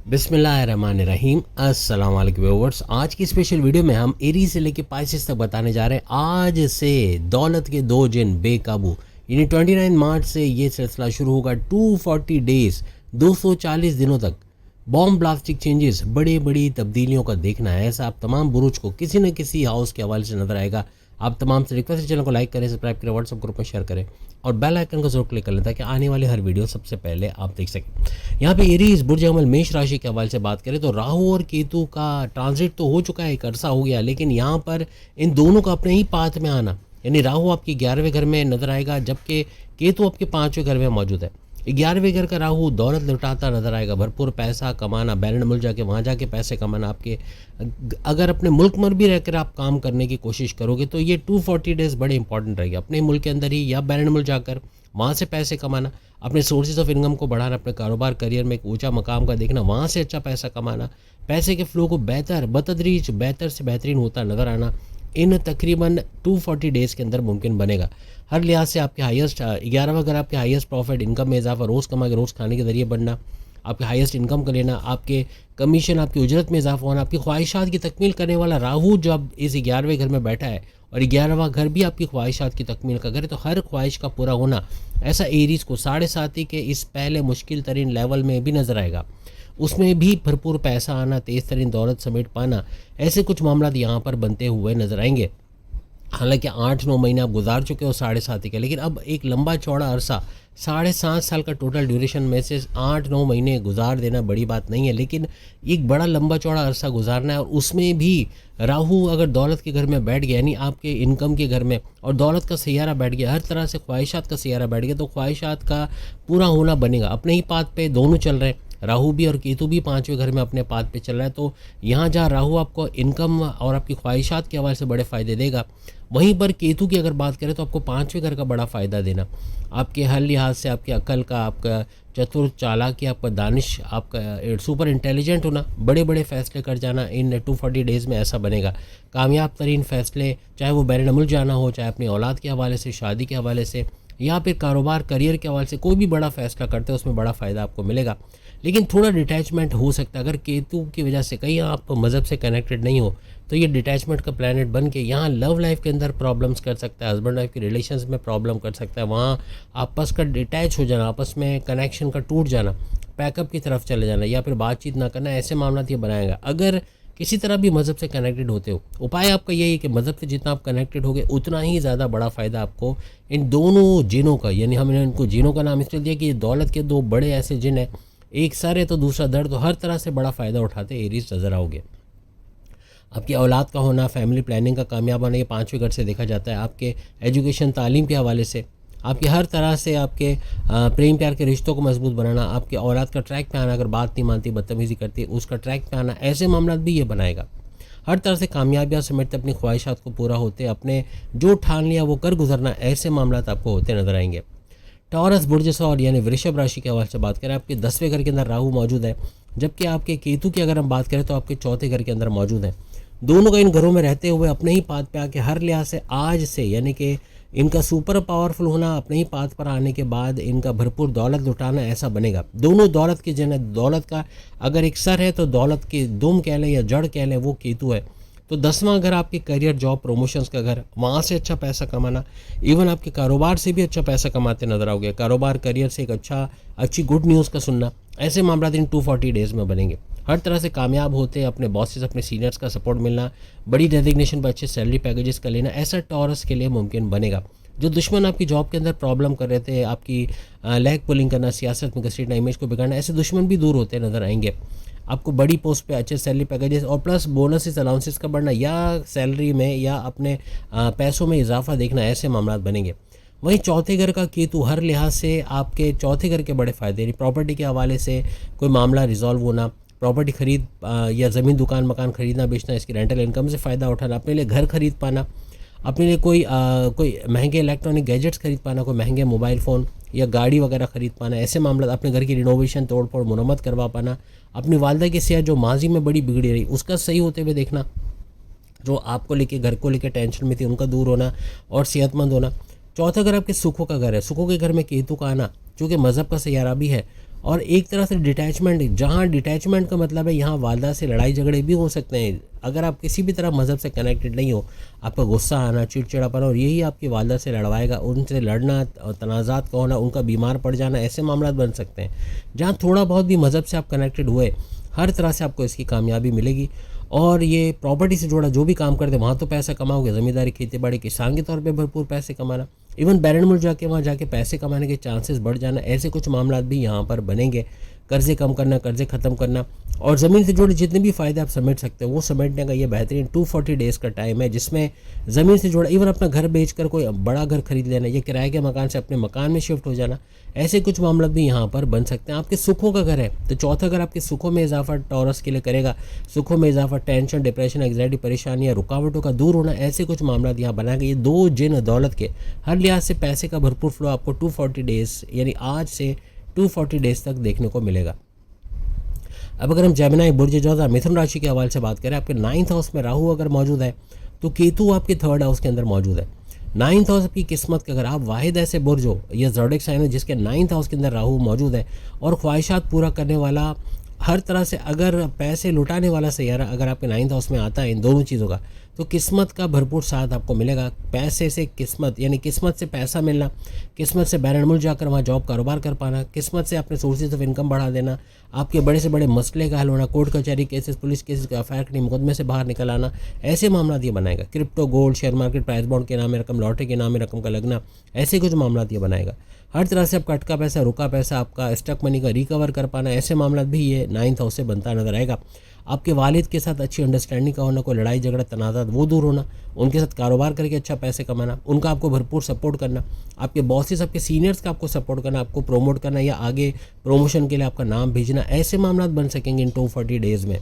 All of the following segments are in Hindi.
बिस्मिल्लाहिर्रहमानिर्रहीम। अस्सलाम वालेकुम व्यूअर्स। आज की स्पेशल वीडियो में हम एरीज से लेके पाइसेस तक बताने जा रहे हैं। आज से दौलत के दो जिन बेकाबू, यानी 29 मार्च से ये सिलसिला शुरू होगा। 240 डेज, 240 दिनों तक बॉम्ब ब्लास्टिक चेंजेस, बड़ी बड़ी तब्दीलियों का देखना है। ऐसा आप तमाम बुरुज को किसी न किसी हाउस के हवाले से नजर आएगा। आप तमाम से रिक्वेस्ट है, चैनल को लाइक करें, सब्सक्राइब करें, व्हाट्सएप ग्रुप में शेयर करें और बेल आइकन को जरूर क्लिक कर लें ताकि आने वाली हर वीडियो सबसे पहले आप देख सकें। यहाँ पे एरीज बुर्ज अमल मेष राशि के हवाले से बात करें तो राहु और केतु का ट्रांजिट तो हो चुका है, एक अरसा हो गया, लेकिन यहाँ पर इन दोनों का अपने ही पाथ में आना, यानी राहु आपके 11वें घर में नजर आएगा जबकि केतु आपके 5वें घर में मौजूद है। 11वें घर का राहु दौलत लुटाता नजर आएगा, भरपूर पैसा कमाना, बैरन मुल्क जाके वहाँ जाके पैसे कमाना। आपके अगर अपने मुल्क में भी रहकर आप काम करने की कोशिश करोगे तो ये 240 डेज बड़े इंपॉर्टेंट रहेगा। अपने मुल्क के अंदर ही या बैरन मुल्क जाकर वहाँ से पैसे कमाना, अपने सोर्सेज ऑफ इनकम को बढ़ाना, अपने कारोबार करियर में एक ऊंचा मकाम का देखना, वहाँ से अच्छा पैसा कमाना, पैसे के फ्लो को बेहतर बतदरीज बेहतर से बेहतरीन होता नज़र आना, इन तकरीबन 240 डेज़ के अंदर मुमकिन बनेगा। हर लिहाज से आपके हाईएस्ट 11वां अगर आपके हाईएस्ट प्रॉफिट, इनकम में इजाफा, रोज़ कमा के रोज़ खाने के ज़रिए बढ़ना, आपके हाईएस्ट इनकम का लेना, आपके कमीशन, आपकी उजरत में इजाफा होना, आपकी ख्वाहिशात की तकमील करने वाला राहु जब इस 11वें घर में बैठा है और 11वां घर भी आपकी ख्वाहिशात की तकमील का करे तो हर ख्वाहिश का पूरा होना, ऐसा एरीज को 7.5 के इस पहले मुश्किल तरीन लेवल में भी नज़र आएगा। उसमें भी भरपूर पैसा आना, तेज़ तरीन दौलत समेट पाना, ऐसे कुछ मामला यहाँ पर बनते हुए नजर आएंगे। हालांकि 8-9 महीने आप गुजार चुके हो 7.5 के, लेकिन अब एक लंबा चौड़ा अरसा 7.5 साल का टोटल ड्यूरेशन में से 8-9 महीने गुजार देना बड़ी बात नहीं है, लेकिन एक बड़ा लंबा चौड़ा अरसा गुजारना है। और उसमें भी राहु अगर दौलत के घर में बैठ गया, यानी आपके इनकम के घर में, और दौलत का सैयारा बैठ गया, हर तरह से ख्वाहिशात का सैयारा बैठ गया, तो ख्वाहिशात का पूरा होना बनेगा। अपने ही पाथ पे दोनों चल रहे हैं, राहु भी और केतु भी 5वें घर में अपने पाथ पे चल रहा है। तो यहाँ जहाँ राहु आपको इनकम और आपकी ख्वाहिशात के हवाले से बड़े फ़ायदे देगा, वहीं पर केतु की अगर बात करें तो आपको 5वें घर का बड़ा फ़ायदा देना, आपके हर लिहाज से आपकी अकल का, आपका चतुर चालाकी, आपका दानिश, आपका सुपर इंटेलिजेंट होना, बड़े बड़े फैसले कर जाना इन 240 डेज़ में ऐसा बनेगा। कामयाब तरीन फैसले, चाहे वो बैरून मुल्क जाना हो, चाहे अपनी औलाद के हवाले से, शादी के हवाले से, या फिर कारोबार करियर के हवाले से, कोई भी बड़ा फैसला करते हैं उसमें बड़ा फ़ायदा आपको मिलेगा। लेकिन थोड़ा डिटैचमेंट हो सकता है अगर केतु की वजह से कहीं आप मज़हब से कनेक्टेड नहीं हो तो ये डिटैचमेंट का प्लैनेट बन के यहाँ लव लाइफ के अंदर प्रॉब्लम्स कर सकता है, हस्बैंड वाइफ के रिलेशंस में प्रॉब्लम कर सकता है। वहाँ आपस का डिटैच हो जाना, आपस में कनेक्शन का टूट जाना, पैकअप की तरफ चले जाना या फिर बातचीत ना करना, ऐसे मामला ये बनाएगा। अगर किसी तरह भी मज़हब से कनेक्टेड होते हो, उपाय आपका यही है कि मज़हब से जितना आप कनेक्टेड होगे उतना ही ज़्यादा बड़ा फ़ायदा आपको इन दोनों जिनों का, यानी हमने इनको जिनों का नाम इसलिए दिया कि ये दौलत के दो बड़े ऐसे जिन हैं, एक सर है तो दूसरा दर्द, तो हर तरह से बड़ा फ़ायदा उठाते एरीज नज़र आओगे। आपकी औलाद का होना, फैमिली प्लानिंग का कामयाब होना, ये 5वें घर से देखा जाता है। आपके एजुकेशन तालीम के हवाले से, आपकी हर तरह से आपके प्रेम प्यार के रिश्तों को मजबूत बनाना, आपके औलाद का ट्रैक पे आना, अगर बात नहीं मानती, बदतमीज़ी करती, उसका ट्रैक पे आना, ऐसे मामला भी ये बनाएगा। हर तरह से कामयाबियाँ समेटते अपनी ख्वाहिशात को पूरा होते, अपने जो ठान लिया वो कर गुजरना, ऐसे मामला आपको होते नजर आएंगे। टॉरस बुर्ज सौर यानी वृषभ राशि के हवाले से बात करें, आपके 10वें घर के अंदर राहु मौजूद है, जबकि आपके केतु की अगर हम बात करें तो आपके 4थे घर के अंदर मौजूद है। दोनों का इन घरों में रहते हुए अपने ही पाथ पे आके हर लिहाज से आज से, यानी कि इनका सुपर पावरफुल होना, अपने ही पाथ पर आने के बाद इनका भरपूर दौलत लुटाना, ऐसा बनेगा। दोनों दौलत के जन, दौलत का अगर एक सर है तो दौलत के दुम कह लें या जड़ कह लें, वो केतु है। तो 10वां घर आपके करियर, जॉब, प्रमोशंस का घर, वहाँ से अच्छा पैसा कमाना, इवन आपके कारोबार से भी अच्छा पैसा कमाते नजर आओगे। कारोबार करियर से एक अच्छी गुड न्यूज़ का सुनना, ऐसे मामला इन 240 डेज़ में बनेंगे। हर तरह से कामयाब होते, अपने बॉसेस, अपने सीनियर्स का सपोर्ट मिलना, बड़ी डेजिग्नेशन पर अच्छे सैलरी पैकेजेस का लेना, ऐसा टॉरस के लिए मुमकिन बनेगा। जो दुश्मन आपकी जॉब के अंदर प्रॉब्लम कर रहे थे, आपकी लेग पुलिंग करना, सियासत में घसीटना, इमेज को बिगाड़ना, ऐसे दुश्मन भी दूर होते नजर आएंगे। आपको बड़ी पोस्ट पे अच्छे सैलरी पैकेजेस और प्लस बोनसेस, अलाउंसेस का बढ़ना, या सैलरी में या अपने पैसों में इजाफा देखना, ऐसे मामला बनेंगे। वहीं 4थे घर का केतु हर लिहाज से आपके 4थे घर के बड़े फ़ायदे, यानी प्रॉपर्टी के हवाले से कोई मामला रिजॉल्व होना, प्रॉपर्टी खरीद या ज़मीन दुकान मकान खरीदना बेचना, इसकी रेंटल इनकम से फ़ायदा उठाना, अपने लिए घर खरीद पाना, अपने लिए कोई महंगे इलेक्ट्रॉनिक गैजेट्स खरीद पाना, कोई महंगे मोबाइल फ़ोन या गाड़ी वगैरह खरीद पाना, ऐसे मामला, अपने घर की रिनोवेशन तोड़ फोड़ मुरम्मत करवा पाना, अपनी वालदा की सेहत जो माजी में बड़ी बिगड़ी रही उसका सही होते हुए देखना, जो आपको लेके, घर को लेके टेंशन में थी उनका दूर होना और सेहतमंद होना। 4था घर आपके सुखों का घर है, सुखों के घर में केतु का आना, चूँकि मज़हब का सैयारा भी है, और एक तरह से डिटैचमेंट, जहाँ डिटैचमेंट का मतलब है यहाँ वालदा से लड़ाई झगड़े भी हो सकते हैं। अगर आप किसी भी तरह मज़हब से कनेक्टेड नहीं हो, आपका गुस्सा आना, चिड़चिड़ापन, और यही आपकी वालदा से लड़वाएगा, उनसे लड़ना, तनाज़ात का होना, उनका बीमार पड़ जाना, ऐसे मामला बन सकते हैं। जहाँ थोड़ा बहुत भी मज़हब से आप कनेक्टेड हुए, हर तरह से आपको इसकी कामयाबी मिलेगी। और ये प्रॉपर्टी से जुड़ा जो भी काम करते हैं वहाँ तो पैसा कमाओगे, ज़मींदारी, खेती बाड़ी, किसान के तौर पे भरपूर पैसे कमाना, इवन बैरन मुल्क जाके वहाँ जाके पैसे कमाने के चांसेस बढ़ जाना, ऐसे कुछ मामला भी यहाँ पर बनेंगे। कर्ज़े कम करना, कर्ज़े ख़त्म करना, और ज़मीन से जुड़े जितने भी फ़ायदे आप समेट सकते हो वो समेटने का ये बेहतरीन 240 डेज़ का टाइम है, जिसमें ज़मीन से जुड़ा, इवन अपना घर बेचकर कोई बड़ा घर खरीद लेना, या किराए के मकान से अपने मकान में शिफ्ट हो जाना, ऐसे कुछ मामला भी यहाँ पर बन सकते हैं। आपके सुखों का घर है तो चौथा घर आपके सुखों में इजाफा टॉरस के लिए करेगा। सुखों में इजाफा, टेंशन, डिप्रेशन, एंग्जाइटी, परेशानियाँ, रुकावटों का दूर होना, ऐसे कुछ मामला यहाँ बनाएंगे। ये दो जिन दौलत के हर लिहाज से पैसे का भरपूर फ्लो आपको 240 डेज़ यानी आज से 240 डेज़ तक देखने को मिलेगा। अब अगर हम जेमिनी, बुर्ज जोधा, मिथुन राशि के हवाले से बात करें, आपके 9th हाउस में राहु अगर मौजूद है तो केतु आपके 3rd हाउस के अंदर मौजूद है। 9th हाउस की किस्मत के, अगर आप वाहिद ऐसे बुर्ज हो या ज़ोडिएक साइन हो जिसके 9th हाउस के अंदर राहु मौजूद है, और ख्वाहिशात पूरा करने वाला, हर तरह से अगर पैसे लुटाने वाला सैयारा अगर आपके 9th हाउस में आता है, इन दोनों चीज़ों का, तो किस्मत का भरपूर साथ आपको मिलेगा। पैसे से किस्मत, यानी किस्मत से पैसा मिलना, किस्मत से बैरन मुल्क जाकर वहाँ जॉब कारोबार कर पाना, किस्मत से अपने सोर्सेज ऑफ इनकम बढ़ा देना, आपके बड़े से बड़े मसले का हल होना, कोर्ट कचहरी केसेस, पुलिस केसेस का एफआईआर करने, मुकदमे से बाहर निकल आना, ऐसे मामला ये बनाएगा। Crypto, gold, share market, price bond के नाम में रकम, लॉटरी के नाम में रकम का लगना, ऐसे कुछ मामला ये बनाएगा। हर तरह से आपका अटका पैसा, रुका पैसा, आपका स्टक मनी का रिकवर कर पाना, ऐसे मामला भी ये 9th हाउस से बनता नजर आएगा। आपके वालिद के साथ अच्छी अंडरस्टैंडिंग का होना, कोई लड़ाई झगड़ा, तनाज़ात वो दूर होना, उनके साथ कारोबार करके अच्छा पैसे कमाना, उनका आपको भरपूर सपोर्ट करना, आपके बॉसेस, आपके सीनियर्स का आपको सपोर्ट करना, आपको प्रोमोट करना या आगे प्रमोशन के लिए आपका नाम भेजना, ऐसे मामला बन सकेंगे इन 240 डेज़ में।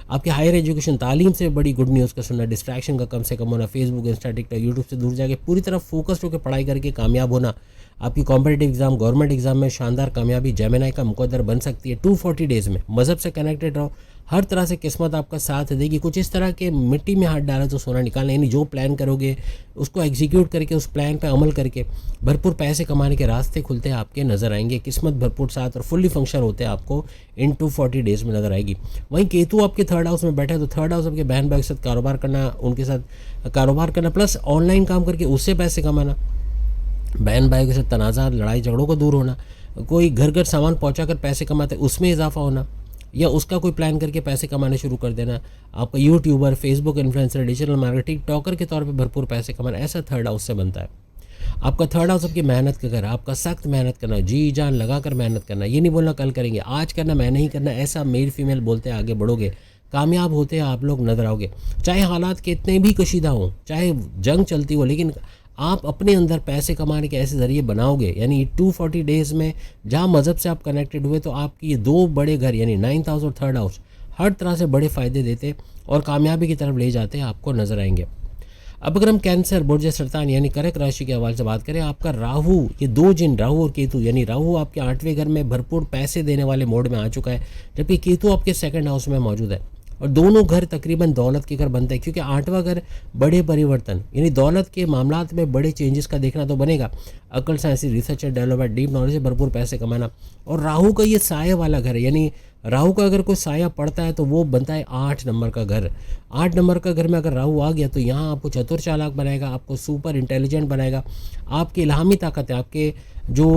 आपके हायर एजुकेशन, तालीम से बड़ी गुड न्यूज़ का सुनना, डिस्ट्रैक्शन का कम से कम होना, फेसबुक, इंस्टा, टिकटॉक, यूट्यूब से दूर जाके पूरी तरह फोकस्ड होकर पढ़ाई करके कामयाब होना, आपकी कॉम्पिटिटिव एग्जाम, गवर्नमेंट एग्जाम में शानदार कामयाबी जेमिनी का मुकद्दर बन सकती है 240 डेज़ में। मज़हब से कनेक्टेड रहो, हर तरह से किस्मत आपका साथ देगी। कुछ इस तरह के मिट्टी में हाथ डाला तो सोना निकालना, यानी जो प्लान करोगे उसको एग्जीक्यूट करके, उस प्लान पे अमल करके भरपूर पैसे कमाने के रास्ते खुलते आपके नज़र आएंगे। किस्मत भरपूर साथ और फुल्ली फंक्शन होते हैं आपको इन 240 डेज़ में नज़र आएगी। वहीं केतु आपके 3rd हाउस में बैठा है, तो 3rd हाउस आपके बहन भाई के साथ कारोबार करना, उनके साथ कारोबार करना, प्लस ऑनलाइन काम करके उससे पैसे कमाना, बहन भाई के साथ तनाज़ा, लड़ाई झगड़ों को दूर होना, कोई घर घर सामान पहुंचा कर पैसे कमाते उसमें इजाफा होना, या उसका कोई प्लान करके पैसे कमाने शुरू कर देना, आपका YouTuber, Facebook influencer, digital marketing talker के तौर पे भरपूर पैसे कमाना, ऐसा 3rd हाउस से बनता है। आपका 3rd हाउस आपकी मेहनत का घर, आपका सख्त मेहनत करना, जी जान लगा कर मेहनत करना, ये नहीं बोलना कल करेंगे, आज करना, मैं नहीं करना, ऐसा मेल फीमेल बोलते आगे बढ़ोगे, कामयाब होते आप लोग नजर आओगे। चाहे हालात कितने भी कशीदा हों, चाहे जंग चलती हो, लेकिन आप अपने अंदर पैसे कमाने के ऐसे ज़रिए बनाओगे। यानी 240 डेज़ में जहाँ मज़हब से आप कनेक्टेड हुए, तो आपकी ये दो बड़े घर यानी 9th हाउस और 3rd हाउस हर तरह से बड़े फ़ायदे देते और कामयाबी की तरफ ले जाते आपको नज़र आएंगे। अब अगर हम कैंसर, बुर्ज सरतान यानी कर्क राशि के हवाले से बात करें, आपका राहु, ये दो जिन राहु और केतु, यानी राहु आपके 8वें घर में भरपूर पैसे देने वाले मोड में आ चुका है, जबकि केतु आपके 2nd हाउस में मौजूद है। और दोनों घर तकरीबन दौलत के घर बनते हैं, क्योंकि 8वां घर बड़े परिवर्तन यानी दौलत के मामलात में बड़े चेंजेस का देखना तो बनेगा। अकल, science, research and development, deep knowledge से भरपूर पैसे कमाना। और राहु का ये साये वाला घर है, यानी राहु का अगर कोई साया पड़ता है तो वो बनता है 8 नंबर का घर। 8 नंबर का घर में अगर राहु आ गया तो यहाँ आपको चतुर चालाक बनाएगा, आपको सुपर इंटेलिजेंट बनाएगा, आपकी इल्हामी ताकत है, आपके जो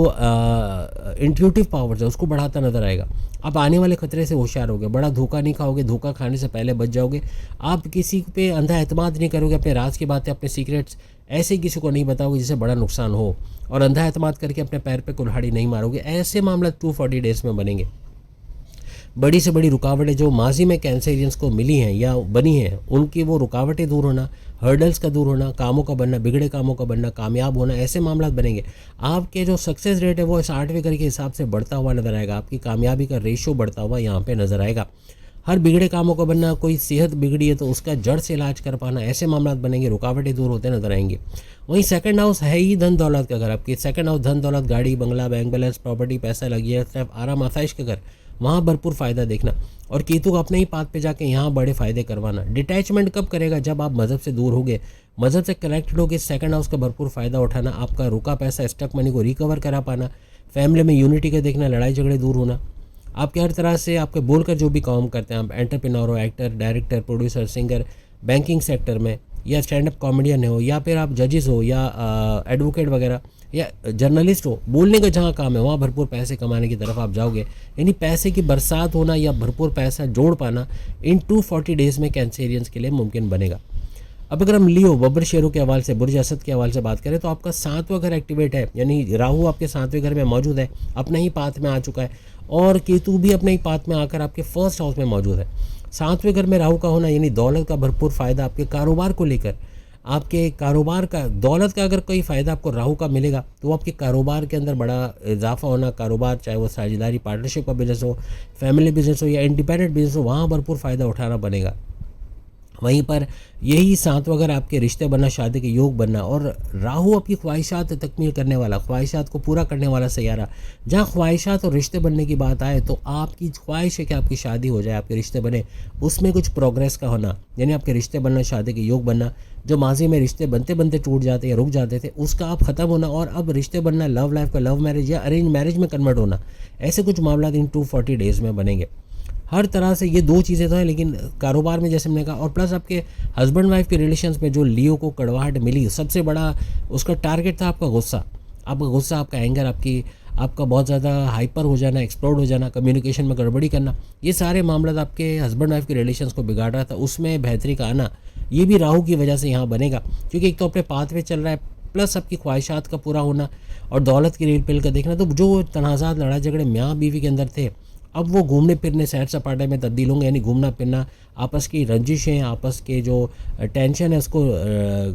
इंट्यूटिव पावर्स है उसको बढ़ाता नजर आएगा। आप आने वाले खतरे से होशियार होगे, बड़ा धोखा नहीं खाओगे, धोखा खाने से पहले बच जाओगे। आप किसी पे अंधा एतमाद नहीं करोगे, अपने राज की बातें, अपने सीक्रेट्स ऐसे किसी को नहीं बताओगे जिससे बड़ा नुकसान हो, और अंधा एतमाद करके अपने पैर पे कुल्हाड़ी नहीं मारोगे। ऐसे मामला 240 डेज़ में बनेंगे। बड़ी से बड़ी रुकावटें जो माजी में कैंसरियंस को मिली हैं या बनी हैं, उनकी वो रुकावटें दूर होना, हर्डल्स का दूर होना, कामों का बनना, बिगड़े कामों का बनना, कामयाब होना, ऐसे मामला बनेंगे। आपके जो सक्सेस रेट है वो इस 8वें घर के हिसाब से बढ़ता हुआ नजर आएगा, आपकी कामयाबी का रेशो बढ़ता हुआ यहाँ पे नजर आएगा। हर बिगड़े कामों का बनना, कोई सेहत बिगड़ी है तो उसका जड़ से इलाज कर पाना, ऐसे मामला बनेंगे, रुकावटें दूर होते नजर आएंगे। वहीं 2nd हाउस है ही धन दौलत का घर, आपकी 2nd हाउस धन दौलत, गाड़ी बंगला, बैंक बैलेंस, प्रॉपर्टी, पैसा लगी है, सिर्फ आराम आसाइश का घर, वहाँ भरपूर फ़ायदा देखना। और केतु को अपने ही पाथ पे जाके यहाँ बड़े फ़ायदे करवाना। डिटैचमेंट कब करेगा? जब आप मज़हब से दूर होगे, मज़हब से कनेक्टेड होगे, 2nd हाउस का भरपूर फ़ायदा उठाना, आपका रुका पैसा, स्टक मनी को रिकवर करा पाना, फैमिली में यूनिटी का देखना, लड़ाई झगड़े दूर होना। आपके हर तरह से आपके बोलकर जो भी काम करते हैं, आप एंटरप्रेन्योर हो, actor, director, producer, singer, banking sector में, या स्टैंड अप कॉमेडियन हो, या फिर आप जजेस हो, या एडवोकेट वगैरह, या जर्नलिस्ट हो, बोलने का जहाँ काम है वहाँ भरपूर पैसे कमाने की तरफ आप जाओगे। यानी पैसे की बरसात होना या भरपूर पैसा जोड़ पाना इन 240 डेज़ में कैंसेरियंस के लिए मुमकिन बनेगा। अब अगर हम लियो बब्बर शेरों के हवाले से, बुर्ज असद के हवाले से बात करें तो आपका 7वां घर एक्टिवेट है, यानी राहु आपके 7वें घर में मौजूद है, अपने ही पाथ में आ चुका है, और केतु भी अपने ही पाथ में आकर आपके फर्स्ट हाउस में मौजूद है। 7वें घर में राहु का होना यानी दौलत का भरपूर फ़ायदा आपके कारोबार को लेकर, आपके कारोबार का, दौलत का अगर कोई फ़ायदा आपको राहु का मिलेगा तो वो आपके कारोबार के अंदर बड़ा इजाफा होना, कारोबार चाहे वो साझेदारी पार्टनरशिप का बिजनेस हो, फैमिली बिजनेस हो या इंडिपेंडेंट बिजनेस हो, वहाँ भरपूर फ़ायदा उठाना बनेगा। वहीं पर यही 7वां घर आपके रिश्ते बनना, शादी के योग बनना, और राहु आपकी ख्वाहिशात तकमील करने वाला, ख्वाहिशात को पूरा करने वाला सैयारा। जहाँ ख्वाहिशात और रिश्ते बनने की बात आए तो आपकी ख्वाहिश है कि आपकी शादी हो जाए, आपके रिश्ते बने, उसमें कुछ प्रोग्रेस का होना, यानी आपके रिश्ते बनना, शादी के योग बनना। जो माजी में रिश्ते बनते बनते टूट जाते या रुक जाते थे उसका आप ख़त्म होना, और अब रिश्ते बनना, लव लाइफ का लव मैरिज या अरेंज मैरिज में कन्वर्ट होना, ऐसे कुछ मामला इन 240 डेज़ में बनेंगे। हर तरह से ये 2 चीज़ें तो हैं, लेकिन कारोबार में जैसे मैंने कहा, और प्लस आपके हस्बैंड वाइफ के रिलेशंस में जो लियो को कड़वाहट मिली, सबसे बड़ा उसका टारगेट था आपका गुस्सा। आपका गुस्सा, आपका एंगर, आपका बहुत ज़्यादा हाइपर हो जाना, एक्सप्लोड हो जाना, कम्युनिकेशन में गड़बड़ी करना, ये सारे मामला आपके हस्बैंड वाइफ के रिलेशंस को बिगाड़ रहा था। उसमें बेहतरी का आना ये भी राहु की वजह से यहाँ बनेगा, क्योंकि एक तो अपने पाथ पे चल रहा है, प्लस आपकी ख्वाहिशात का पूरा होना और दौलत की रेल पेल का देखना। तो जो तनाज़ात, लड़ाई झगड़े मियाँ बीवी के अंदर थे, अब वो घूमने फिरने, सैर सपाटे में तब्दील होंगे, यानी घूमना फिरना, आपस की रंजिशें, आपस के जो टेंशन है उसको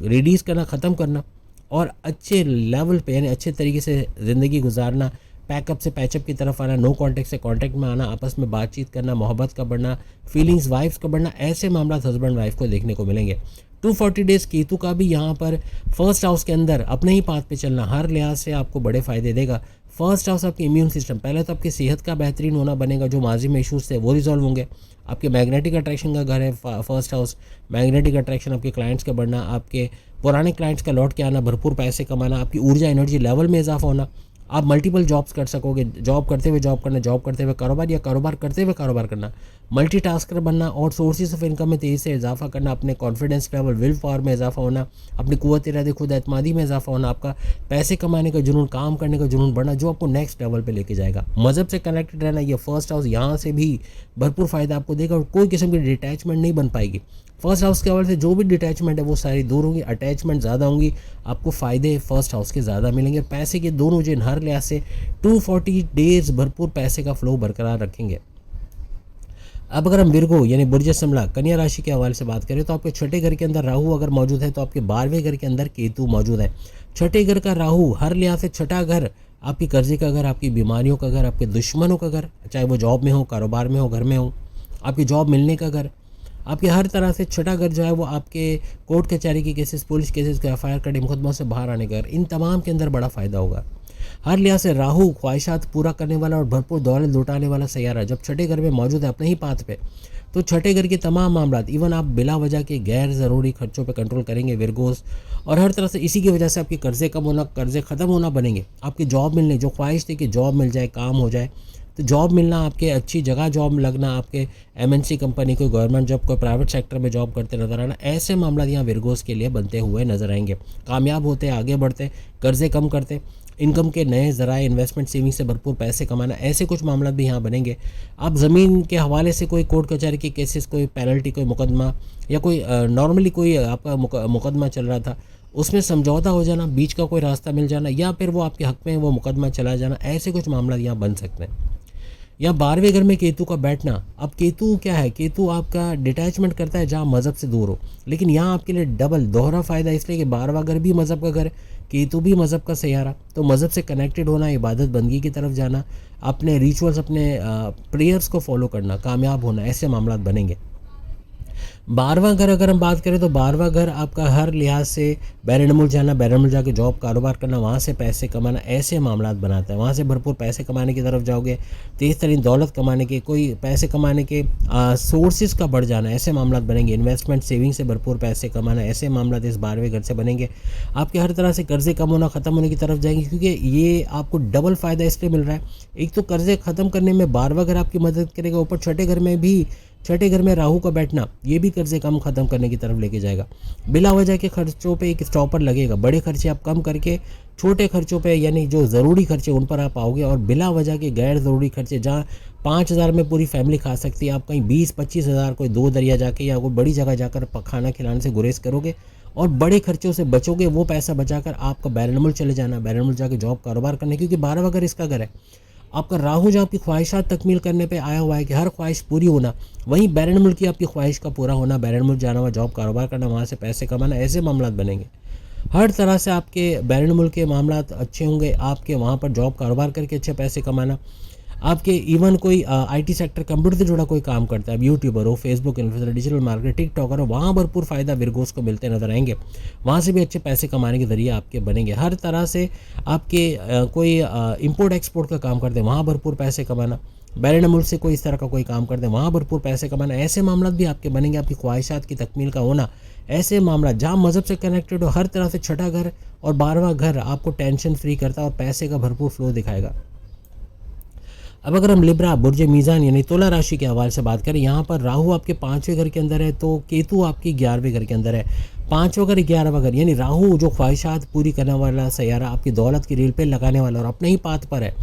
रिड्यूस करना, ख़त्म करना, और अच्छे लेवल पे यानी अच्छे तरीके से ज़िंदगी गुजारना, पैकअप से पैचअप की तरफ आना, नो कांटेक्ट से कांटेक्ट में आना, आपस में बातचीत करना, मोहब्बत का बढ़ना, फीलिंग्स वाइफ्स का बढ़ना, ऐसे मामला हस्बैंड वाइफ को देखने को मिलेंगे। 240 डेज़ केतु का भी यहाँ पर फर्स्ट हाउस के अंदर अपने ही पाथ पे चलना हर लिहाज से आपको बड़े फ़ायदे देगा। फर्स्ट हाउस आपकी इम्यून सिस्टम, पहले तो आपकी सेहत का बेहतरीन होना बनेगा, जो माजी में इशूज़ थे वो रिजॉल्व होंगे। आपके मैग्नेटिक अट्रैक्शन का घर है फर्स्ट हाउस, मैग्नेटिक अट्रैक्शन, आपके क्लाइंट्स का बढ़ना, आपके पुराने क्लाइंट्स का लौट के आना, भरपूर पैसे कमाना, आपकी ऊर्जा एनर्जी लेवल में इजाफा होना, आप मल्टीपल जॉब्स कर सकोगे, जॉब करते हुए जॉब करना, जॉब करते हुए कारोबार, या कारोबार करते हुए कारोबार करना, मल्टीटास्कर बनना, और सोर्सेज ऑफ इनकम में तेज़ी से इजाफा करना, अपने कॉन्फिडेंस लेवल, विल पावर में इजाफा होना, अपनी कुव्वत इरादे, खुद एतमादी में इजाफा होना, आपका पैसे कमाने का जुनून, काम करने का जुनून बढ़ना, जो आपको नेक्स्ट लेवल पे लेके जाएगा। मज़हब से कनेक्टेड रहना, ये फर्स्ट हाउस यहाँ से भी भरपूर फ़ायदा आपको देगा, और कोई किस्म की डिटैचमेंट नहीं बन पाएगी। फर्स्ट हाउस के हवाले से जो भी डिटैचमेंट है वो सारी दूर होंगी, अटैचमेंट ज़्यादा होंगी, आपको फ़ायदे फर्स्ट हाउस के ज़्यादा मिलेंगे। पैसे के दोनों जिन हर लिहाज से 240 डेज़ भरपूर पैसे का फ्लो बरकरार रखेंगे। अब अगर हम विर्गो यानी बुर्ज समला कन्या राशि के हवाले से बात करें तो आपके छठे घर के अंदर राहु अगर मौजूद है तो आपके 12वें घर के अंदर केतु मौजूद है। छठे घर का राहु हर लिहाज से, छठा घर आपकी कर्जे का घर, आपकी बीमारियों का घर, आपके दुश्मनों का घर, चाहे वो जॉब में हो, कारोबार में हो, घर में हो, आपकी जॉब मिलने का घर, आपके हर तरह से छठा घर जो है वो आपके कोर्ट कचहरी के केसेस, पुलिस केसेस का FIR कटे मुकदमा से बाहर आने का घर, इन तमाम के अंदर बड़ा फ़ायदा होगा। हर लिहाज से राहु ख्वाहिशात पूरा करने वाला और भरपूर दौलत लुटाने वाला सैयारा जब छठे घर में मौजूद है अपने ही पाथ पे, तो छठे घर के तमाम मामला, इवन आप बिला वजह के गैर ज़रूरी खर्चों पे कंट्रोल करेंगे विरगोस, और हर तरह से इसी की वजह से आपके कर्जे कम होना, कर्जे ख़त्म होना बनेंगे। आपकी जॉब मिलने, जो ख्वाहिश थी कि जॉब मिल जाए, काम हो जाए, तो जॉब मिलना, आपके अच्छी जगह जॉब लगना, आपके MNC कंपनी, कोई गवर्नमेंट जॉब, कोई प्राइवेट सेक्टर में जॉब करते नजर आना, ऐसे मामला यहाँ विरगोस के लिए बनते हुए नजर आएंगे। कामयाब होते, आगे बढ़ते, कर्जे कम करते, इनकम के नए ज़राए, इन्वेस्टमेंट, सेविंग से भरपूर पैसे कमाना, ऐसे कुछ मामला भी यहाँ बनेंगे। आप ज़मीन के हवाले से कोई कोर्ट कचहरी के केसेस, कोई पेनल्टी, कोई मुकदमा, या कोई नॉर्मली कोई आपका मुकदमा चल रहा था उसमें समझौता हो जाना, बीच का कोई रास्ता मिल जाना, या फिर वो आपके हक में वो मुकदमा चला जाना, ऐसे कुछ मामला यहाँ बन सकते हैं। या 12वें घर में केतु का बैठना, अब केतु क्या है, केतु आपका डिटैचमेंट करता है जहाँ मज़हब से दूर हो, लेकिन यहाँ आपके लिए डबल दोहरा फ़ायदा, इसलिए कि 12वां घर भी मज़हब का घर, केतु भी मज़हब का सैयारा, तो मज़हब से कनेक्टेड होना, इबादत बंदगी की तरफ जाना, अपने रिचुअल्स, अपने प्रेयर्स को फॉलो करना, कामयाब होना, ऐसे मामला बनेंगे। 12वां घर अगर हम बात करें तो 12वां घर आपका हर लिहाज से बैरनमुल जाना, बैरनमुल जाके जॉब कारोबार करना, वहाँ से पैसे कमाना, ऐसे मामलात बनाता है। वहाँ से भरपूर पैसे कमाने की तरफ जाओगे, तेज़ तरीन दौलत कमाने के, कोई पैसे कमाने के सोर्सेज का बढ़ जाना, ऐसे मामलात बनेंगे। इन्वेस्टमेंट सेविंग से भरपूर पैसे कमाना, ऐसे मामलात इस 12वें घर से बनेंगे। आपके हर तरह से कर्जे कम होना, ख़त्म होने की तरफ जाएंगे, क्योंकि ये आपको डबल फ़ायदा इसलिए मिल रहा है। एक तो कर्जे ख़त्म करने में 12वां घर आपकी मदद करेगा, ऊपर छठे घर में राहु का बैठना ये भी कर्जे कम ख़त्म करने की तरफ लेके जाएगा। बिला वजह के खर्चों पे एक स्टॉपर लगेगा। बड़े खर्चे आप कम करके छोटे खर्चों पे, यानी जो ज़रूरी खर्चे उन पर आप आओगे, और बिला वजह के गैर ज़रूरी खर्चे जहाँ 5,000 में पूरी फैमिली खा सकती है, आप कहीं 20-25 हज़ार कोई दो दरिया जाके या कोई बड़ी जगह जाकर खाना खिलाने से गुरेज करोगे और बड़े खर्चों से बचोगे। वो पैसा बचाकर आपका बैरनमुल चले जाना, बैरनमुल जाके जॉब कारोबार करने, क्योंकि 12वां घर इसका घर है। आपका राहु जहाँ आपकी ख्वाहिशात तकमील करने पे आया हुआ है कि हर ख्वाहिश पूरी होना, वहीं बैरनमुल की आपकी ख्वाहिश का पूरा होना, बैरनमुल जाना, हुआ जॉब कारोबार करना, वहाँ से पैसे कमाना, ऐसे मामलात बनेंगे। हर तरह से आपके बैरनमुल के मामलात अच्छे होंगे। आपके वहाँ पर जॉब कारोबार करके अच्छे पैसे कमाना, आपके इवन कोई आईटी सेक्टर कंप्यूटर से जुड़ा कोई काम करता है, यूट्यूबर हो, Facebook influencer, digital marketer, TikToker हो, वहाँ भरपूर फ़ायदा विरगोस को मिलते नजर आएंगे। वहाँ से भी अच्छे पैसे कमाने के ज़रिए आपके बनेंगे। हर तरह से आपके कोई इंपोर्ट एक्सपोर्ट का काम करते हैं, वहाँ भरपूर पैसे कमाना। बैरनमुल से कोई इस तरह का कोई काम करते हैं, वहाँ भरपूर पैसे कमाना, ऐसे मामला भी आपके बनेंगे। आपकी ख्वाहिशात की तकमील का होना, ऐसे मामला जहाँ मज़हब से कनेक्टेड हो, हर तरह से छठा घर और 12वां घर आपको टेंशन फ्री करता है और पैसे का भरपूर फ्लो दिखाएगा। अब अगर हम लिब्रा बुर्ज मीज़ान यानी तुला राशि के हवाले से बात करें, यहाँ पर राहु आपके 5वें घर के अंदर है, तो केतु आपकी 11वें घर के अंदर है। 5वां घर 11वां घर, यानी राहु जो ख्वाहिशात पूरी करने वाला सैयारा, आपकी दौलत की रील पे लगाने वाला और अपने ही पाथ पर है,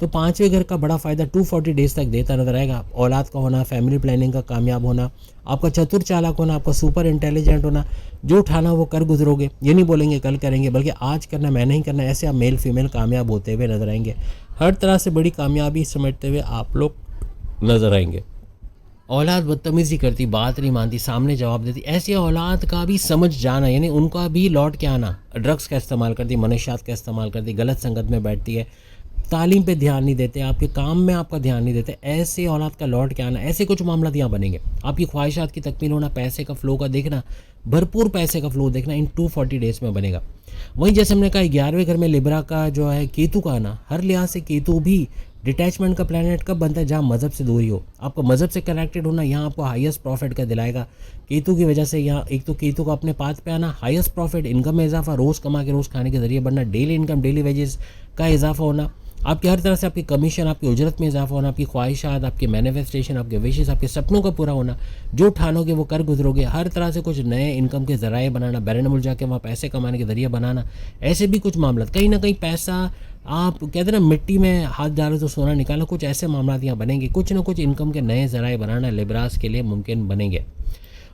तो 5वें घर का बड़ा फ़ायदा 240 डेज तक देता नजर आएगा। औलाद का होना, फैमिली प्लानिंग का कामयाब होना, आपका चतुर चालाक होना, आपका सुपर इंटेलिजेंट होना, जो उठाना वो कर गुजरोगे। ये नहीं बोलेंगे कल करेंगे, बल्कि आज करना, मैं नहीं करना, ऐसे आप मेल फीमेल कामयाब होते हुए नजर आएंगे। हर तरह से बड़ी कामयाबी समझते हुए आप लोग नजर आएंगे। औलाद बदतमीज़ी करती, बात नहीं मानती, सामने जवाब देती, ऐसी औलाद का भी समझ जाना, यानी उनका भी लौट के आना। ड्रग्स का इस्तेमाल करती, मनशियात का इस्तेमाल करती, गलत संगत में बैठती है, तालीम पे ध्यान नहीं देते, आपके काम में आपका ध्यान नहीं देते, ऐसे औलाद का लौट के आना, ऐसे कुछ मामला यहाँ बनेंगे। आपकी ख्वाहिशात की तकमील होना, पैसे का फ्लो का देखना, भरपूर पैसे का फ्लो देखना इन 240 डेज में बनेगा। वहीं जैसे हमने कहा 11वें घर में लिब्रा का जो है केतु का आना, हर लिहाज से केतु भी डिटैचमेंट का प्लैनेट कब बनता है, जहाँ मज़हब से दूरी हो। आपको मज़हब से कनेक्टेड होना यहाँ आपको हाईएस्ट प्रॉफिट का दिलाएगा। केतु की वजह से यहाँ एक तो केतु का अपने पाथ पे आना, हाईएस्ट प्रॉफिट, इनकम में इजाफा, रोज़ कमा के रोज़ खाने के जरिए बनना, डेली इनकम, डेली वेजेस का इजाफा होना, आपकी हर तरह से आपकी कमीशन, आपकी उजरत में इजाफा होना, आपकी ख्वाहिशात, आपके मैनिफेस्टेशन, आपके विशेष, आपके सपनों का पूरा होना, जो ठानोगे वो कर गुजरोगे। हर तरह से कुछ नए इनकम के ज़राए बनाना, बैरनमुल जाके वहाँ पैसे कमाने के ज़रिए बनाना, ऐसे भी कुछ मामला। कहीं ना कहीं पैसा आप कहते हैं ना मिट्टी में हाथ डालो तो सोना निकालो, कुछ ऐसे मामला यहाँ बनेंगे। कुछ ना कुछ इनकम के नए ज़राए बनाना लिब्रास के लिए मुमकिन बनेंगे।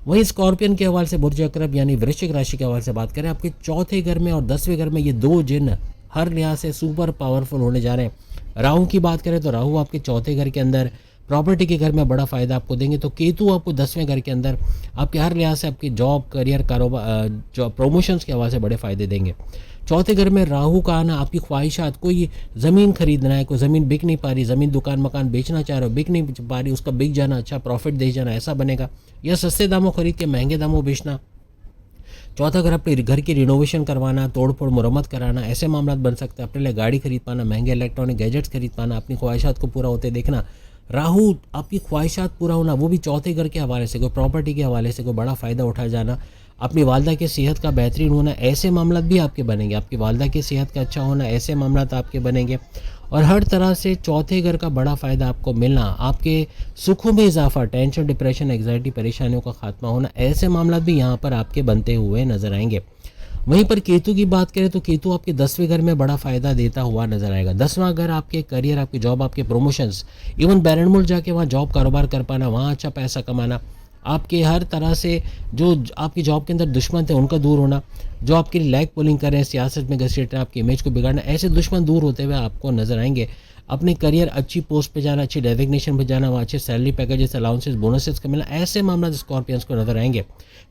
वहीं स्कॉर्पियन के हवाले से बुर्ज अकरब यानी वृश्चिक राशि के हवाले से बात करें, आपके चौथे घर में और 10वें घर में ये दो जिन हर लिहाज से सुपर पावरफुल होने जा रहे हैं। राहु की बात करें तो राहु आपके चौथे घर के अंदर प्रॉपर्टी के घर में बड़ा फ़ायदा आपको देंगे, तो केतु आपको 10वें घर के अंदर आपके हर लिहाज से आपकी जॉब, करियर, कारोबार, जो प्रमोशंस के हवाले से बड़े फ़ायदे देंगे। चौथे घर में राहु का आना, आपकी ख्वाहिशात, कोई ज़मीन खरीदना है, कोई ज़मीन बिक नहीं पा रही, ज़मीन दुकान मकान बेचना चाह रहे हो, बिक नहीं पा रही, उसका बिक जाना, अच्छा प्रॉफिट दे जाना, ऐसा बनेगा। या सस्ते दामों खरीद के महंगे दामों बेचना। चौथा घर अपने घर की रिनोवेशन करवाना, तोड़ फोड़ मुरम्मत कराना, ऐसे मामला बन सकते हैं। अपने लिए गाड़ी खरीद पाना, महंगे इलेक्ट्रॉनिक गैजेट्स खरीद पाना, अपनी ख्वाहिशात को पूरा होते देखना। राहु आपकी ख्वाहिशात पूरा होना, वो भी चौथे घर के हवाले से, कोई प्रॉपर्टी के हवाले से कोई बड़ा फ़ायदा उठा जाना, अपनी वालदा की सेहत का बेहतरीन होना, ऐसे मामला भी आपके बनेंगे। आपकी वालदा की सेहत का अच्छा होना, ऐसे मामला आपके बनेंगे। और हर तरह से चौथे घर का बड़ा फ़ायदा आपको मिलना, आपके सुखों में इजाफा, टेंशन, डिप्रेशन, एग्जाइटी, परेशानियों का खात्मा होना, ऐसे मामला भी यहाँ पर आपके बनते हुए नजर आएंगे। वहीं पर केतु की बात करें तो केतु आपके 10वें घर में बड़ा फ़ायदा देता हुआ नजर आएगा। 10वां घर आपके करियर, आपकी जॉब, आपके प्रमोशंस, इवन बैरनमुल जाके वहाँ जॉब कारोबार कर पाना, वहाँ अच्छा पैसा कमाना, आपके हर तरह से जो आपकी जॉब के अंदर दुश्मन थे उनका दूर होना, जो आपके लिए लैग पुलिंग कर रहे हैं, सियासत में घसीट रहे हैं, आपकी इमेज को बिगाड़ना, ऐसे दुश्मन दूर होते हुए आपको नजर आएंगे। अपने करियर, अच्छी पोस्ट पे जाना, अच्छी डेजिग्नेशन पे जाना, वहाँ अच्छे सैलरी पैकेजेस, अलाउंसेस, बोनसेस का मिलना, ऐसे मामला स्कॉर्पियंस को नजर आएंगे।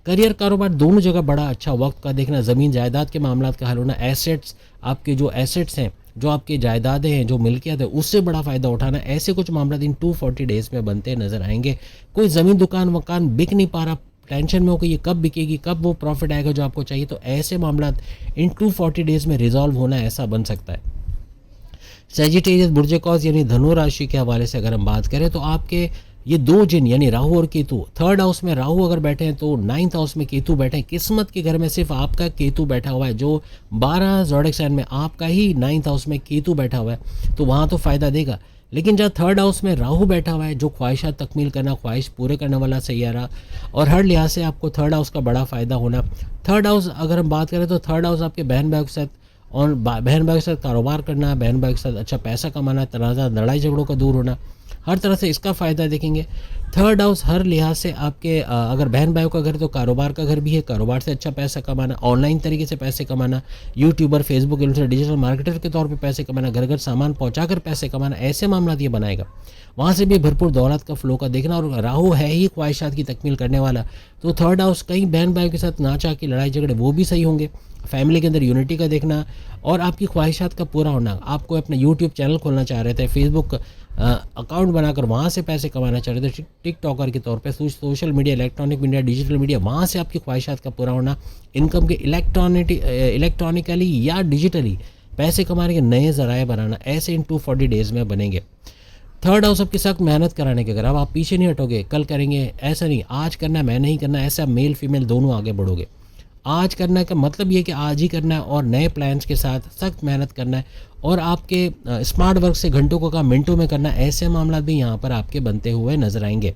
करियर, कारोबार दोनों जगह बड़ा अच्छा वक्त का देखना, ज़मीन जायदाद के मामला का हल होना, एसेट्स, आपके जो एसेट्स हैं, जो आपकी जायदादें हैं, जो मिल्कियत है, उससे बड़ा फ़ायदा उठाना, ऐसे कुछ मामला इन 240 डेज़ में बनते नजर आएंगे। कोई ज़मीन दुकान मकान बिक नहीं पा रहा, टेंशन में हो कि ये कब बिकेगी, कब वो प्रॉफिट आएगा जो आपको चाहिए, तो ऐसे मामला इन 240 डेज़ में रिजॉल्व होना ऐसा बन सकता है। सेजिटेरियस बुर्ज कॉज यानी धनु राशि के हवाले से अगर हम बात करें तो आपके ये दो जिन यानी राहु और केतु, थर्ड हाउस में राहु अगर बैठे हैं तो नाइन्थ हाउस में केतु बैठे हैं। किस्मत के घर में सिर्फ आपका केतु बैठा हुआ है, जो 12 ज़ोडिएक साइन में आपका ही नाइन्थ हाउस में केतु बैठा हुआ है, तो वहाँ तो फ़ायदा देगा। लेकिन जहाँ थर्ड हाउस में राहु बैठा हुआ है, जो ख्वाहिशात तकमील करना, ख्वाहिश पूरे करने वाला सैयारा, और हर लिहाज से आपको थर्ड हाउस का बड़ा फ़ायदा होना। थर्ड हाउस अगर हम बात करें तो थर्ड हाउस आपके बहन भाइयों के साथ और बहन भाइयों के साथ कारोबार करना, बहन भाइयों के साथ अच्छा पैसा कमाना, तनाज़ा लड़ाई झगड़ों का दूर होना, हर तरह से इसका फ़ायदा देखेंगे। थर्ड हाउस हर लिहाज से आपके अगर बहन भाइयों का घर तो कारोबार का घर भी है, कारोबार से अच्छा पैसा कमाना, ऑनलाइन तरीके से पैसे कमाना, YouTuber, Facebook influencer, digital marketer के तौर पे पैसे कमाना, घर घर सामान पहुंचाकर पैसे कमाना, ऐसे मामला ये बनाएगा। वहाँ से भी भरपूर दौलत का फ्लो का देखना, और राहु है ही ख्वाहिशात की तकमील करने वाला, तो थर्ड हाउस कहीं बहन भाइयों के साथ ना चाह के लड़ाई झगड़े वो भी सही होंगे। फैमिली के अंदर यूनिटी का देखना और आपकी ख्वाहिशात का पूरा होना। आपको अपना यूट्यूब चैनल खोलना चाह रहे थे, फेसबुक अकाउंट बनाकर वहाँ से पैसे कमाना चाह रहे थे, टिकटॉकर के तौर पे, social media, electronic media, digital media, वहाँ से आपकी ख्वाहिशात का पूरा होना, इनकम के इलेक्ट्रॉनिकली या डिजिटली पैसे कमाने के नए ज़राए बनाना, ऐसे इन 240 डेज़ में बनेंगे। थर्ड हाउस आपकी सख्त मेहनत कराने के, अगर अब आप पीछे नहीं हटोगे, कल करेंगे ऐसा नहीं, आज करना है मैं नहीं करना, ऐसा मेल फीमेल दोनों आगे बढ़ोगे। आज करना का मतलब ये कि आज ही करना है और नए प्लान्स के साथ सख्त मेहनत करना है, और आपके स्मार्ट वर्क से घंटों का काम मिनटों में करना, ऐसे मामला भी यहाँ पर आपके बनते हुए नजर आएंगे।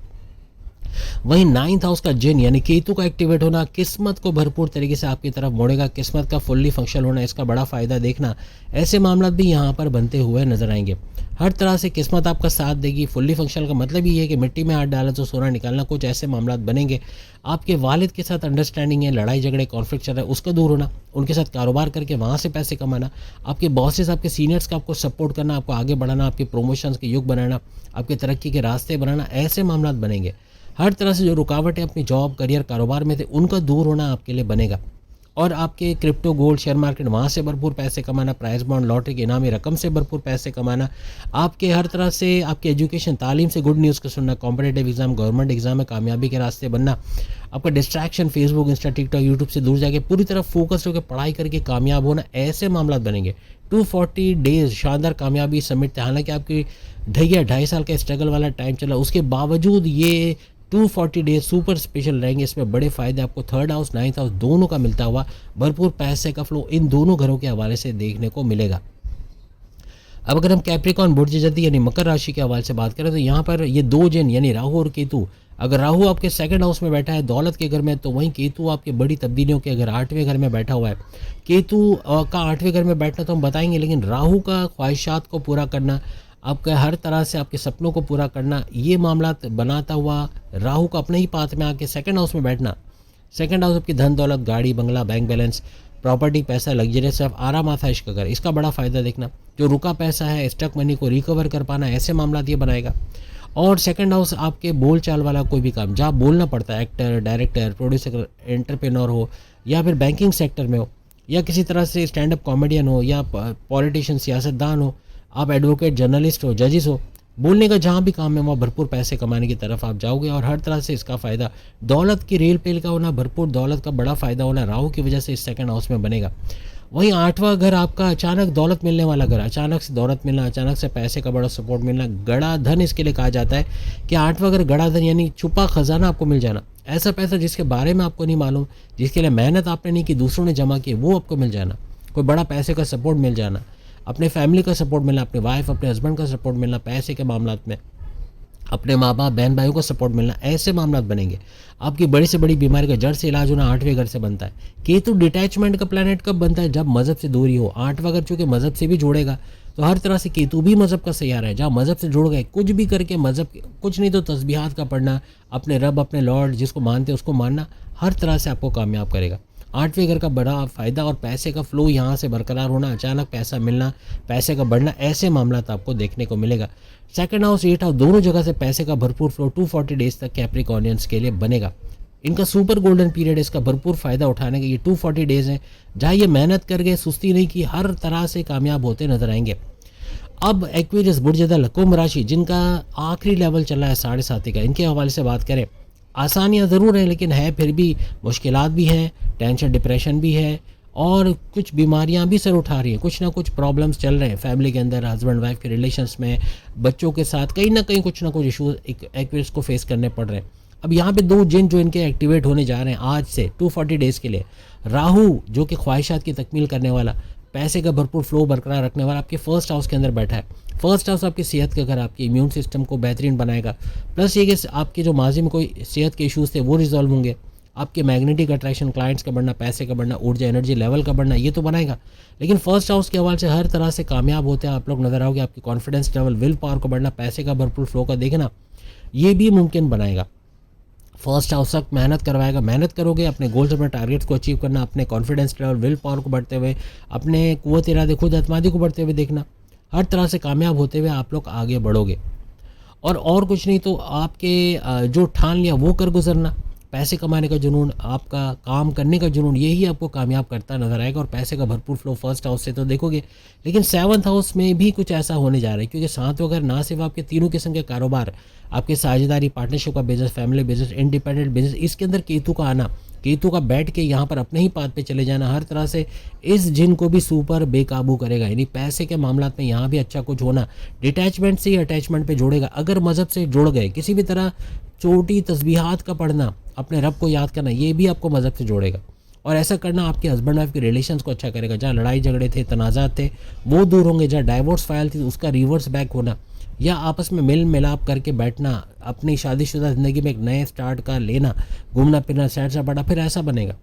वहीं नाइन्थ हाउस का जिन यानी केतु का एक्टिवेट होना किस्मत को भरपूर तरीके से आपकी तरफ मोड़ेगा, किस्मत का फुल्ली फंक्शन होना, इसका बड़ा फ़ायदा देखना, ऐसे मामला भी यहाँ पर बनते हुए नजर आएंगे। हर तरह से किस्मत आपका साथ देगी। फुल्ली फंक्शनल का मतलब ये है कि मिट्टी में हाथ डाला तो सोना निकालना, कुछ ऐसे मामला बनेंगे। आपके वालिद के साथ अंडरस्टैंडिंग है, लड़ाई झगड़े कॉन्फ्लिक्ट चल रहा है उसका दूर होना, उनके साथ कारोबार करके वहाँ से पैसे कमाना, आपके बॉसेस आपके सीनियर्स का आपको सपोर्ट करना, आपको आगे बढ़ाना, आपके प्रोमोशंस के युग बनाना, आपके तरक्की के रास्ते बनाना, ऐसे मामला बनेंगे। हर तरह से जो रुकावटें अपनी जॉब, करियर, कारोबार में थे उनका दूर होना आपके लिए बनेगा। और आपके क्रिप्टो, गोल्ड, शेयर मार्केट, वहाँ से भरपूर पैसे कमाना, प्राइस बॉन्ड, लॉटरी के इनामी रकम से भरपूर पैसे कमाना, आपके हर तरह से आपकी एजुकेशन, तालीम से गुड न्यूज़ को सुनना, कॉम्पिटेटिव एग्जाम, गवर्नमेंट एग्जाम में कामयाबी के रास्ते बनना, आपका distraction Facebook, Insta, TikTok, YouTube से दूर जाके पूरी तरह फोकस होकर पढ़ाई करके कामयाब होना, ऐसे मामला बनेंगे। 240 डेज शानदार कामयाबी समेटते। हालांकि आपकी 2.5 साल का स्ट्रगल वाला टाइम चला, उसके बावजूद ये 240 डेज सुपर स्पेशल रहेंगे। इसमें बड़े फ़ायदे आपको थर्ड हाउस, नाइन्थ हाउस दोनों का मिलता हुआ भरपूर पैसे का फ्लो इन दोनों घरों के हवाले से देखने को मिलेगा। अब अगर हम कैप्रिकॉन, बुर्ज जदी यानी मकर राशि के हवाले से बात करें तो यहाँ पर ये दो जिन यानी राहु और केतु, अगर राहु आपके सेकंड हाउस में बैठा है दौलत के घर में, तो वहीं केतु आपके बड़ी तब्दीलियों के अगर 8वें घर में बैठा हुआ है। केतु का 8वें घर में बैठना तो हम बताएंगे, लेकिन राहु का ख्वाहिशात को पूरा करना, आपका हर तरह से आपके सपनों को पूरा करना, ये मामला बनाता हुआ राहु का अपने ही पाथ में आके सेकंड हाउस में बैठना। सेकंड हाउस आपकी धन दौलत, गाड़ी बंगला, बैंक बैलेंस, प्रॉपर्टी, पैसा, लग्जरी, सिर्फ आराम आता है इसका घर, इसका बड़ा फ़ायदा देखना। जो रुका पैसा है, स्टक मनी को रिकवर कर पाना, ऐसे मामला ये बनाएगा। और सेकंड हाउस आपके बोल चाल वाला कोई भी काम जहाँ बोलना पड़ता है, एक्टर, डायरेक्टर, प्रोड्यूसर, एंटरप्रेन्योर हो, या फिर बैंकिंग सेक्टर में हो, या किसी तरह से स्टैंड अप कॉमेडियन हो, या पॉलिटिशियन, सियासतदान हो, आप एडवोकेट, जर्नलिस्ट हो, जजिस हो, बोलने का जहाँ भी काम है वहाँ भरपूर पैसे कमाने की तरफ आप जाओगे। और हर तरह से इसका फ़ायदा, दौलत की रेल पेल का होना, भरपूर दौलत का बड़ा फ़ायदा होना राहु की वजह से इस सेकंड हाउस में बनेगा। वहीं 8वां घर आपका अचानक दौलत मिलने वाला घर, अचानक से दौलत मिलना, अचानक से पैसे का बड़ा सपोर्ट मिलना, गड़ा धन इसके लिए कहा जाता है कि 8वां घर गड़ा धन यानी छुपा खजाना आपको मिल जाना। ऐसा पैसा जिसके बारे में आपको नहीं मालूम, जिसके लिए मेहनत आपने नहीं की, दूसरों ने जमा की, वो आपको मिल जाना। कोई बड़ा पैसे का सपोर्ट मिल जाना, अपने फैमिली का सपोर्ट मिलना, अपने वाइफ, अपने हस्बैंड का सपोर्ट मिलना, पैसे के मामला में अपने माँ बाप, बहन भाइयों को सपोर्ट मिलना, ऐसे मामला बनेंगे। आपकी बड़ी से बड़ी बीमारी का जड़ से इलाज होना 8वें घर से बनता है। केतु डिटैचमेंट का प्लैनेट कब बनता है? जब मजहब से दूरी हो। 8वां घर चूँकि मजहब से भी जोड़ेगा, तो हर तरह से केतु भी मजहब का सैयारा है। जहाँ मजहब से जुड़ गए, कुछ भी करके मजहब, कुछ नहीं तो तस्बीहात का पढ़ना, अपने रब, अपने लॉर्ड जिसको मानते हैं उसको मानना, हर तरह से आपको कामयाब करेगा। 8वें घर का बड़ा फ़ायदा और पैसे का फ्लो यहाँ से बरकरार होना, अचानक पैसा मिलना, पैसे का बढ़ना, ऐसे मामला आपको देखने को मिलेगा। सेकंड हाउस, 8 हाउस दोनों जगह से पैसे का भरपूर फ्लो 240 डेज तक कैप्रिकॉर्नियंस के लिए बनेगा। इनका सुपर गोल्डन पीरियड है, इसका भरपूर फ़ायदा उठाने के ये 240 डेज़ हैं जहाँ ये मेहनत कर गए, सुस्ती नहीं की, हर तरह से कामयाब होते नजर आएंगे। अब एक्वेरियस, बुर्ज कुंभ राशि, जिनका आखिरी लेवल चल रहा है 7.5 का, इनके हवाले से बात करें आसानियाँ ज़रूर हैं, लेकिन है फिर भी मुश्किलात भी हैं, टेंशन डिप्रेशन भी है और कुछ बीमारियां भी सर उठा रही हैं, कुछ ना कुछ प्रॉब्लम्स चल रहे हैं फैमिली के अंदर, हस्बैंड वाइफ के रिलेशंस में, बच्चों के साथ कहीं ना कुछ इशूज़ एक्विस को फेस करने पड़ रहे हैं। अब यहाँ पे दो जिन जो इनके एक्टिवेट होने जा रहे हैं आज से 240 डेज़ के लिए। राहु जो कि ख्वाहिशात की तकमील करने वाला, पैसे का भरपूर फ्लो बरकरार रखने वाला आपके फर्स्ट हाउस के अंदर बैठा है। फर्स्ट हाउस आपकी सेहत के घर, आपके इम्यून सिस्टम को बेहतरीन बनाएगा। प्लस ये कि आपके जो माजी में कोई सेहत के इश्यूज़ थे वो रिजॉल्व होंगे। आपके मैग्नेटिक अट्रैक्शन, क्लाइंट्स का बढ़ना, पैसे का बढ़ना, ऊर्जा एनर्जी लेवल का बढ़ना, ये तो बनाएगा। लेकिन फर्स्ट हाउस के हवाले से हर तरह से कामयाब होते हैं आप लोग नजर आओगे। आपकी कॉन्फिडेंस लेवल, विल पावर का बढ़ना, पैसे का भरपूर फ्लो का देखना, ये भी मुमकिन बनाएगा। फर्स्ट हाउस तक मेहनत करवाएगा। मेहनत करोगे अपने गोल्स, अपने टारगेट्स को अचीव करना, अपने कॉन्फिडेंस लेवल, विल पावर को बढ़ते हुए, अपने कुव्वत इरादे, खुद एतमादी को बढ़ते हुए देखना। हर तरह से कामयाब होते हुए आप लोग आगे बढ़ोगे। और कुछ नहीं तो आपके जो ठान लिया वो कर गुजरना। पैसे कमाने का जुनून, आपका काम करने का जुनून, यही आपको कामयाब करता नजर आएगा। और पैसे का भरपूर फ्लो फर्स्ट हाउस से तो देखोगे, लेकिन 7th हाउस में भी कुछ ऐसा होने जा रहा है, क्योंकि 7वां घर ना सिर्फ आपके तीनों किस्म के कारोबार, आपके साझेदारी, पार्टनरशिप का business, family business, independent business, इसके अंदर केतु का आना, केतु का बैठ के यहाँ पर अपने ही पाथ पे चले जाना, हर तरह से इस जिन को भी सुपर बेकाबू करेगा। यानी पैसे के मामलात में यहाँ भी अच्छा कुछ होना, डिटैचमेंट से ही अटैचमेंट पे जोड़ेगा। अगर मजहब से जुड़ गए, किसी भी तरह छोटी तस्बीहात का पढ़ना, अपने रब को याद करना, ये भी आपको मजहब से जोड़ेगा। और ऐसा करना आपके हस्बैंड वाइफ के रिलेशंस को अच्छा करेगा। जहाँ लड़ाई झगड़े थे, तनाज़ात थे, वो दूर होंगे। जहाँ डाइवोर्स फाइल थी उसका रिवर्स बैक होना, या आपस में मिल मिलाप करके बैठना, अपनी शादीशुदा ज़िंदगी में एक नए स्टार्ट का लेना, घूमना फिरना, सैर सपाटा, फिर ऐसा बनेगा।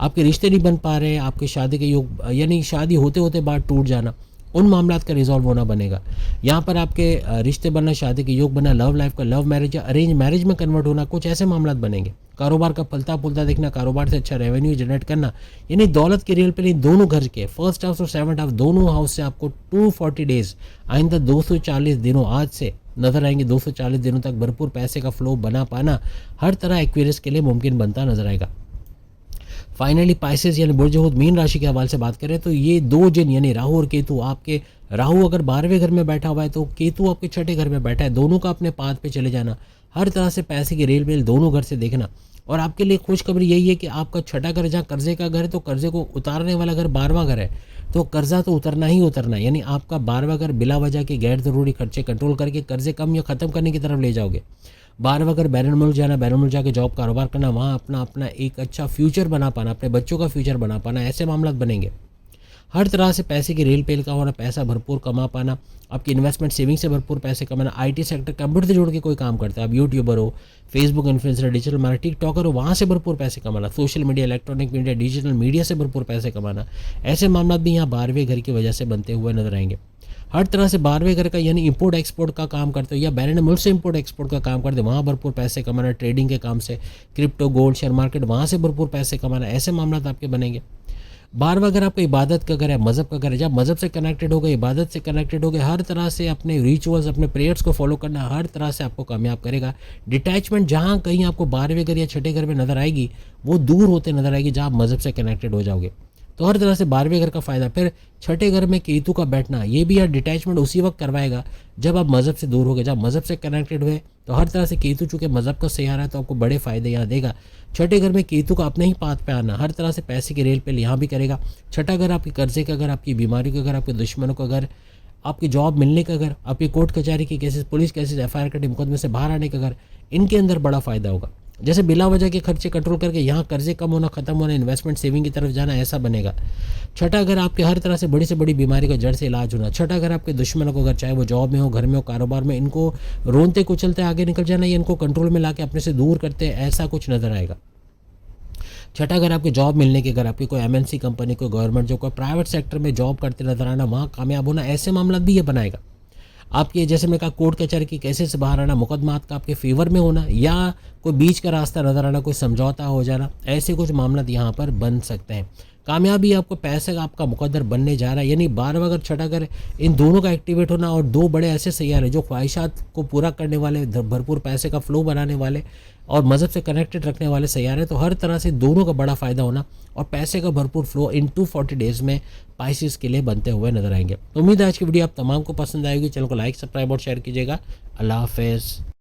आपके रिश्ते नहीं बन पा रहे, आपकी शादी के योग, यानी शादी होते होते बाद टूट जाना, उन मामलात का रिजॉल्व होना बनेगा। यहाँ पर आपके रिश्ते बनना, शादी के योग बनना, लव लाइफ का, लव मैरिज या अरेंज मैरिज में कन्वर्ट होना, कुछ ऐसे मामलात बनेंगे। कारोबार का फलता फूलता देखना, कारोबार से अच्छा रेवेन्यू जनरेट करना, यानी दौलत के रियल पे नहीं, दोनों घर के फर्स्ट हाउस और 7th हाउस दोनों हाउस से आपको 240 डेज, आइंदा 240 दिनों आज से नजर आएंगे। 240 दिनों तक भरपूर पैसे का फ्लो बना पाना हर तरह एक्वेरियस के लिए मुमकिन बनता नजर आएगा। फाइनली पाइसेस यानी बुर्ज-ए-हूत मीन राशि के हवाले से बात करें तो ये दो जिन यानी राहु और केतु, आपके राहु अगर 12वें घर में बैठा हुआ है तो केतु आपके 6ठे घर में बैठा है। दोनों का अपने पाथ पे चले जाना, हर तरह से पैसे की रेल मेल दोनों घर से देखना। और आपके लिए खुशखबरी यही है कि आपका 6ठा घर जहाँ कर्जे का घर है, तो कर्जे को उतारने वाला घर 12वां घर है, तो कर्जा तो उतरना ही उतरना है। यानी आपका 12वां घर बिला वजह के गैर ज़रूरी खर्चे कंट्रोल करके कर्जे कम या ख़त्म करने की तरफ ले जाओगे। 12वां घर बैरून मुल्क जाना, बैरून मुल्क जाके जॉब कारोबार करना, वहाँ अपना अपना एक अच्छा फ्यूचर बना पाना, अपने बच्चों का फ्यूचर बना पाना, ऐसे मामला बनेंगे। हर तरह से पैसे की रेल पेल का होना, पैसा भरपूर कमा पाना, आपकी इन्वेस्टमेंट सेविंग से भरपूर पैसे कमाना। आईटी सेक्टर, कंप्यूटर से जोड़ के कोई काम करता है, आप यूट्यूबर हो, Facebook influencer, digital marketer, TikToker हो, वहाँ से भरपूर पैसे कमाना। Social media, electronic media, digital media से भरपूर पैसे कमाना, ऐसे मामला भी यहाँ 12वें घर की वजह से बनते हुए नजर आएंगे। हर तरह से 12वें घर का यानी इंपोर्ट एक्सपोर्ट का काम करते हो या बैरन मुल्क से इंपोर्ट एक्सपोर्ट का काम करते हो, वहाँ भरपूर पैसे कमाना। ट्रेडिंग के काम से, क्रिप्टो, गोल्ड, शेयर मार्केट, वहाँ से भरपूर पैसे कमाना, ऐसे मामला आपके बनेंगे। 12वां घर आपका इबादत का घर है, मज़हब का घर है। जब मज़हब से कनेक्टेड हो गए, इबादत से कनेक्टेड हो गए, हर तरह से अपने रिचुअल्स, अपने प्रेयर्स को फॉलो करना हर तरह से आपको कामयाब करेगा। डिटैचमेंट जहाँ कहीं आपको 12वें घर या 6ठे घर में नजर आएगी, वो दूर होते नजर आएगी जहाँ आप मज़हब से कनेक्टेड हो जाओगे। तो हर तरह से 12वें घर का फ़ायदा। फिर 6ठे घर में केतु का बैठना, ये भी यार डिटैचमेंट उसी वक्त करवाएगा जब आप मज़हब से दूर हो गए। जब मज़हब से कनेक्टेड हुए तो हर तरह से केतु चूँकि मज़हब का सहारा है तो आपको बड़े फ़ायदे यहाँ देगा। 6ठे घर में केतु का अपने ही पाथ पे आना हर तरह से पैसे की रेल पे यहाँ भी करेगा। 6ठा घर आपके कर्जे का घर, आपकी बीमारी का घर, आपके दुश्मनों का घर, आपकी जॉब मिलने का घर, आपकी कोर्ट कचहरी के केसेस, पुलिस केसेस, FIR के मुकदमे से बाहर आने का घर, इनके अंदर बड़ा फ़ायदा होगा। जैसे बिला वजह के खर्चे कंट्रोल करके यहाँ कर्जे कम होना, ख़त्म होना, इन्वेस्टमेंट सेविंग की तरफ जाना, ऐसा बनेगा। 6ठा घर आपके हर तरह से बड़ी बीमारी का जड़ से इलाज होना। 6ठा घर आपके दुश्मनों को घर, चाहे वो जॉब में हो, घर में हो, कारोबार में, इनको रोनते कुचलते आगे निकल जाना या इनको कंट्रोल में लाके अपने से दूर करते, ऐसा कुछ नजर आएगा। 6ठा घर आपके जॉब मिलने के घर, आपकी कोई MNC कंपनी, कोई गवर्नमेंट जॉब, कोई प्राइवेट सेक्टर में जॉब करते नजर आना, वहाँ कामयाब होना, ऐसे मामला भी ये बनाएगा। आपके जैसे मैं कहा कोर्ट कचहरी की केसेस से बाहर आना, मुकदमात का आपके फेवर में होना या कोई बीच का रास्ता नजर आना, कोई समझौता हो जाना, ऐसे कुछ मामला यहाँ पर बन सकते हैं। कामयाबी आपको पैसे का आपका मुकद्दर बनने जा रहा है। यानी 12वां घर, 6ठा घर, इन दोनों का एक्टिवेट होना और दो बड़े ऐसे सैयारे जो ख्वाहिशात को पूरा करने वाले, भरपूर पैसे का फ्लो बनाने वाले और मज़हब से कनेक्टेड रखने वाले सैयारे, तो हर तरह से दोनों का बड़ा फ़ायदा होना और पैसे का भरपूर फ्लो इन 240 डेज़ में पाइसेस के लिए बनते हुए नजर आएंगे। तो उम्मीद है आज की वीडियो आप तमाम को पसंद आएगी। चैनल को लाइक, सब्सक्राइब और शेयर कीजिएगा। अल्लाह हाफ़िज़।